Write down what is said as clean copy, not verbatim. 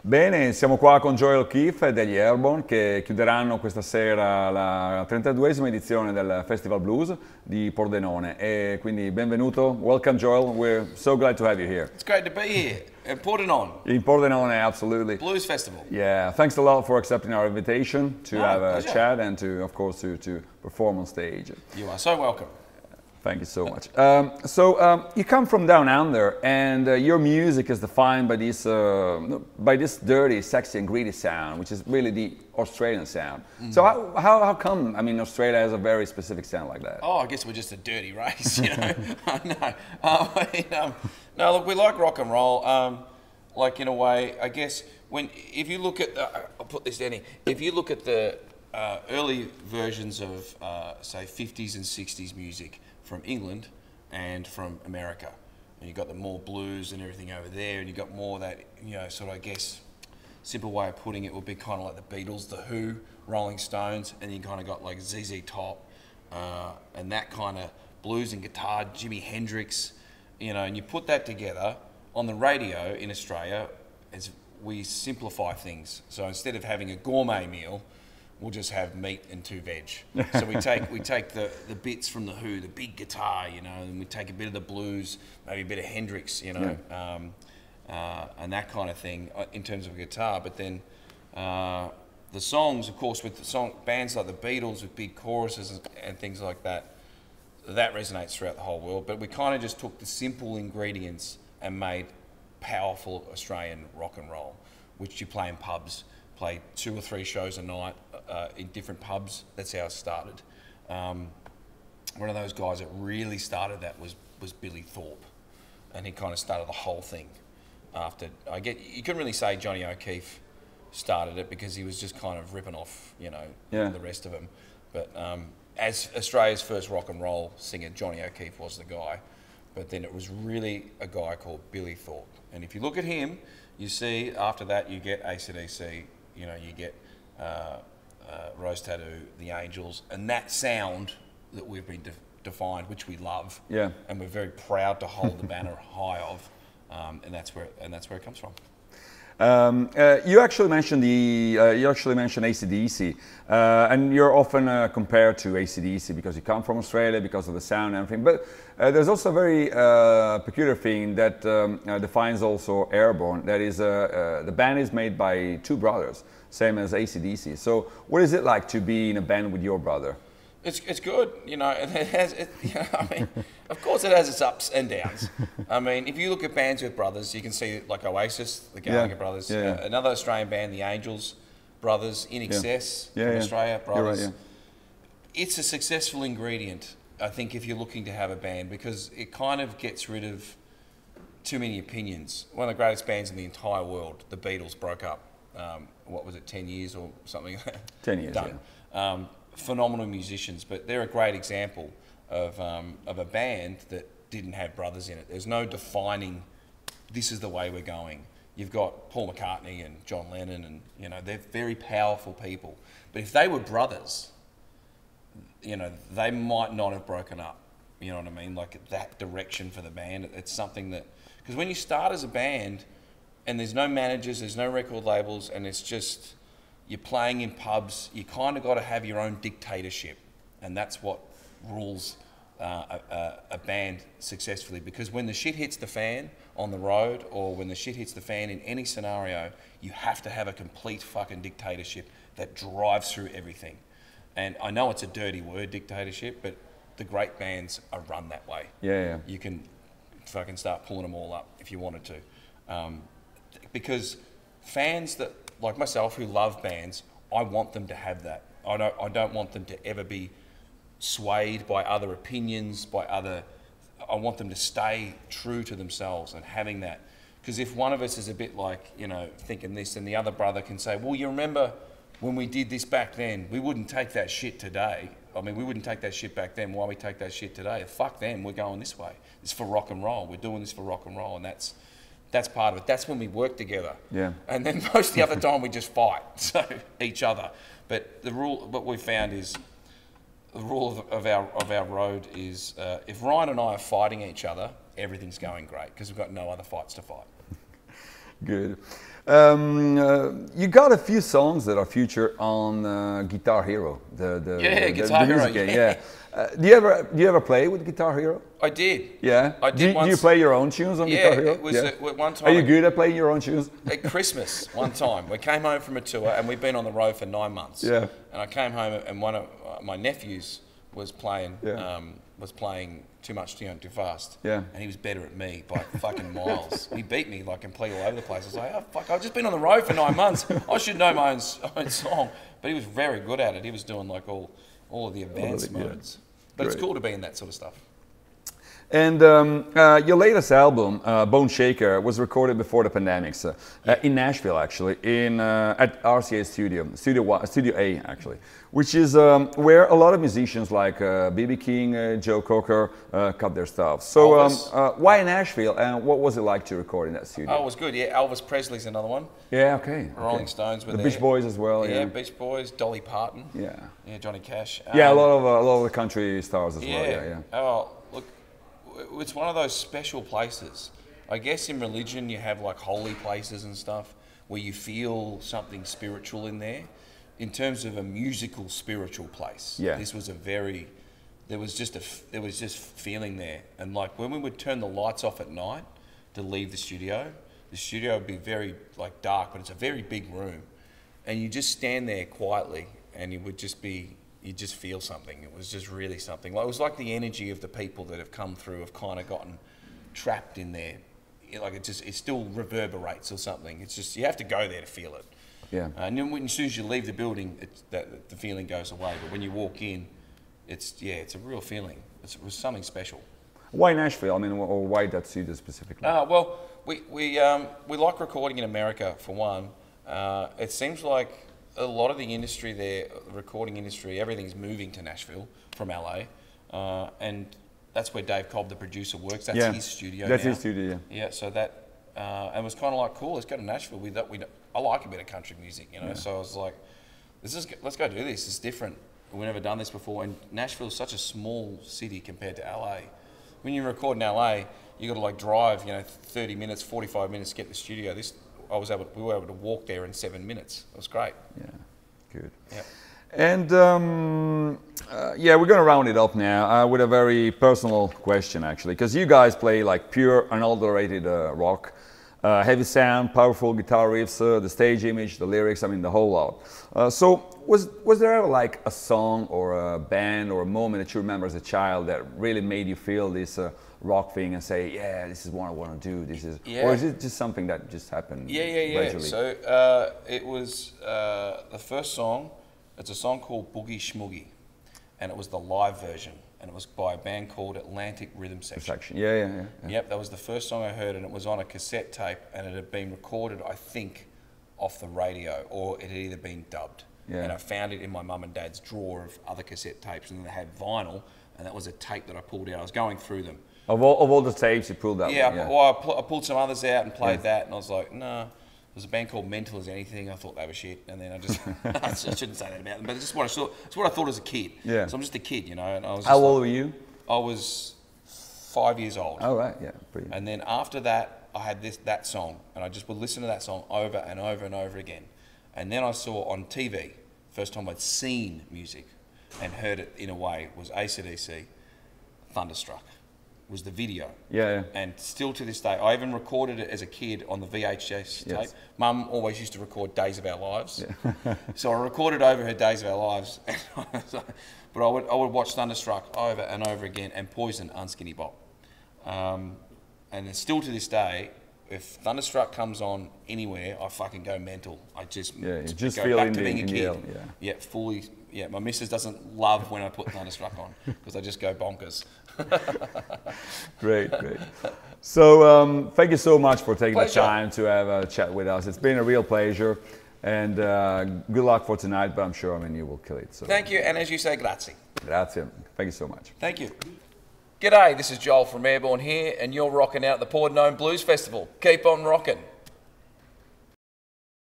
Bene, siamo qua con Joel O'Keefe degli Airbourne che chiuderanno questa sera la 32esima edizione del Festival Blues di Pordenone e quindi benvenuto, welcome Joel, we're so glad to have you here. It's great to be here in Pordenone. In Pordenone, absolutely. Blues Festival. Yeah, thanks a lot for accepting our invitation to have a pleasure. chat and to, of course, to perform on stage. You are so welcome. Thank you so much. You come from down under, and your music is defined by this dirty, sexy, and greedy sound, which is really the Australian sound. So how come? I mean, Australia has a very specific sound like that. Oh, I guess we're just a dirty race, you know. No, look, we like rock and roll. Like in a way, I guess if you look at I'll put this down here. If you look at the early versions of say 50s and 60s music from England and from America, and you've got the more blues and everything over there, and you've got more of that, you know, sort of, I guess, simple way of putting it would be kind of like the Beatles, the Who, Rolling Stones, and you kind of got like ZZ Top and that kind of blues and guitar, Jimi Hendrix, you know, and you put that together on the radio in Australia, as we simplify things. So instead of having a gourmet meal, we'll just have meat and 2 veg. So we take the bits from the Who, the big guitar, you know, and we take a bit of the blues, maybe a bit of Hendrix, you know, and that kind of thing in terms of guitar. But then the songs, of course, with bands like the Beatles with big choruses and things like that, that resonates throughout the whole world. But we kind of just took the simple ingredients and made powerful Australian rock and roll, which you play in pubs. Play 2 or 3 shows a night in different pubs. That's how it started. One of those guys that really started that was Billy Thorpe, and he kind of started the whole thing. You couldn't really say Johnny O'Keefe started it because he was just kind of ripping off, you know, the rest of them. But as Australia's first rock and roll singer, Johnny O'Keefe was the guy. But then it was really a guy called Billy Thorpe. And if you look at him, you see after that you get AC/DC. You know, you get Rose Tattoo, the Angels, and that sound that we've been defined, which we love, and we're very proud to hold the banner high of, and that's where it comes from. You actually mentioned AC/DC, and you're often compared to AC/DC because you come from Australia, because of the sound and everything. But there's also a very peculiar thing that defines also Airbourne. That is, the band is made by 2 brothers, same as AC/DC. So, what is it like to be in a band with your brother? It's good, you know. I mean, of course, it has its ups and downs. I mean, if you look at bands with brothers, you can see like Oasis, the Gallagher brothers, another Australian band, the Angels brothers, In Excess from Australia, brothers. Right, It's a successful ingredient, I think, if you're looking to have a band, because it kind of gets rid of too many opinions. One of the greatest bands in the entire world, the Beatles, broke up. What was it, 10 years or something? 10 years. Done. Yeah. Phenomenal musicians, but they're a great example of a band that didn't have brothers in it. There's no defining, this is the way we're going. You've got Paul McCartney and John Lennon, and you know, they're very powerful people. But if they were brothers, you know, they might not have broken up. You know what I mean? Like that direction for the band. It's something that, because when you start as a band and there's no managers, there's no record labels, and it's just, you're playing in pubs, you kind of got to have your own dictatorship, and that's what rules a band successfully. Because when the shit hits the fan on the road, or when the shit hits the fan in any scenario, you have to have a complete fucking dictatorship that drives through everything. And I know it's a dirty word, dictatorship, but the great bands are run that way. Yeah. You can fucking start pulling them all up if you wanted to. Because fans that, like myself, who love bands, I want them to have that. I don't want them to ever be swayed by other opinions, I want them to stay true to themselves and having that. Because if one of us is a bit like, you know, thinking this, and the other brother can say, well, you remember when we did this back then, we wouldn't take that shit today. I mean, we wouldn't take that shit back then. Why we take that shit today? Fuck them, we're going this way. It's for rock and roll. We're doing this for rock and roll, and that's part of it. That's when we work together. Yeah. And then most of the other time we just fight each other. But the rule, what we've found is, the rule of our road is, if Ryan and I are fighting each other, everything's going great because we've got no other fights to fight. Good. You got a few songs that are featured on Guitar Hero, the Guitar Hero, music game. Yeah. Do you ever play with Guitar Hero? I did. Yeah. I did once. Do you play your own tunes on Guitar Hero? It was one time. Are you good at playing your own tunes? At Christmas, one time, we came home from a tour and we'd been on the road for 9 months. Yeah. And I came home and one of my nephews was playing. Too much, too fast. Yeah. And he was better at me by fucking miles. He beat me like completely all over the place. I was like, oh fuck, I've just been on the road for 9 months. I should know my own song. But he was very good at it. He was doing like all of the advanced modes. But it's cool to be in that sort of stuff. And your latest album, Bone Shaker, was recorded before the pandemic, in Nashville, actually, at RCA Studio A, actually, which is where a lot of musicians like B.B. King, Joe Cocker cut their stuff. So why Nashville, and what was it like to record in that studio? Oh, it was good, yeah. Elvis Presley's another one. Yeah, okay. Rolling Stones were there. The Beach Boys as well. Yeah, Beach Boys, Dolly Parton. Yeah. Yeah, Johnny Cash. Yeah, a lot of the country stars as well. Yeah. Oh, look, it's one of those special places. I guess in religion you have like holy places and stuff where you feel something spiritual in there. In terms of a musical spiritual place, this was there was just feeling there. And like when we would turn the lights off at night to leave the studio would be very like dark, but it's a very big room, and you just stand there quietly, and you just feel something. It was just really something. Like, it was like the energy of the people that have come through have kind of gotten trapped in there. Like it still reverberates or something. It's just, you have to go there to feel it. Yeah. And then as soon as you leave the building, the feeling goes away. But when you walk in, it's a real feeling. It was something special. Why Nashville? I mean, or why that studio specifically? Well, we like recording in America for one. It seems like a lot of the industry there, the recording industry, everything's moving to Nashville from LA, and that's where Dave Cobb, the producer, works. That's his studio. That's now. His studio. Yeah. So that and it was kind of like, cool. Let's go to Nashville. I like a bit of country music, you know. So I was like, let's go do this. It's different. We've never done this before. And Nashville's such a small city compared to LA. When you record in LA, you got to like drive, 30 minutes, 45 minutes to get to the studio. We were able to walk there in 7 minutes. It was great. Yeah, good. Yeah. And we're going to round it up now with a very personal question, actually, because you guys play like pure, unadulterated rock, heavy sound, powerful guitar riffs, the stage image, the lyrics, I mean, the whole lot. So was there ever like a song or a band or a moment that you remember as a child that really made you feel this rock thing and say, yeah, this is what I want to do, or is it just something that just happened gradually? So it was the first song. It's a song called Boogie Schmoogie, and it was the live version, and it was by a band called Atlantic Rhythm Section. Yeah. Yep, that was the first song I heard, and it was on a cassette tape, and it had been recorded, I think, off the radio, or it had either been dubbed. Yeah. And I found it in my mum and dad's drawer of other cassette tapes, and they had vinyl, and that was a tape that I pulled out. I was going through them. Of all the tapes, you pulled that one? Yeah, well, I pulled some others out and played that, and I was like, nah. There's a band called Mental as Anything. I thought they were shit, and then I shouldn't say that about them, but it's just what I saw. It's what I thought as a kid. Yeah. So I'm just a kid, And I was. How old were you? I was 5 years old. Oh right, yeah, brilliant. And then after that, I had that song, and I just would listen to that song over and over and over again. And then I saw on TV, first time I'd seen music, and heard it in a way, was AC/DC, Thunderstruck. Was the video. Yeah. And still to this day, I even recorded it as a kid on the VHS tape. Mum always used to record Days of Our Lives. Yeah. So I recorded over her Days of Our Lives. But I would watch Thunderstruck over and over again, and Poison, Unskinny Bop. And still to this day, if Thunderstruck comes on anywhere, I fucking go mental. I just go back to being a kid. Yeah, fully. Yeah, my missus doesn't love when I put Thunderstruck on because I just go bonkers. Great. So thank you so much for taking the time to have a chat with us. It's been a real pleasure, and good luck for tonight, but I'm sure you will kill it. So. Thank you, and as you say, grazie. Grazie. Thank you so much. Thank you. G'day, this is Joel from Airbourne here, and you're rocking out at the Pordenone Blues Festival. Keep on rocking.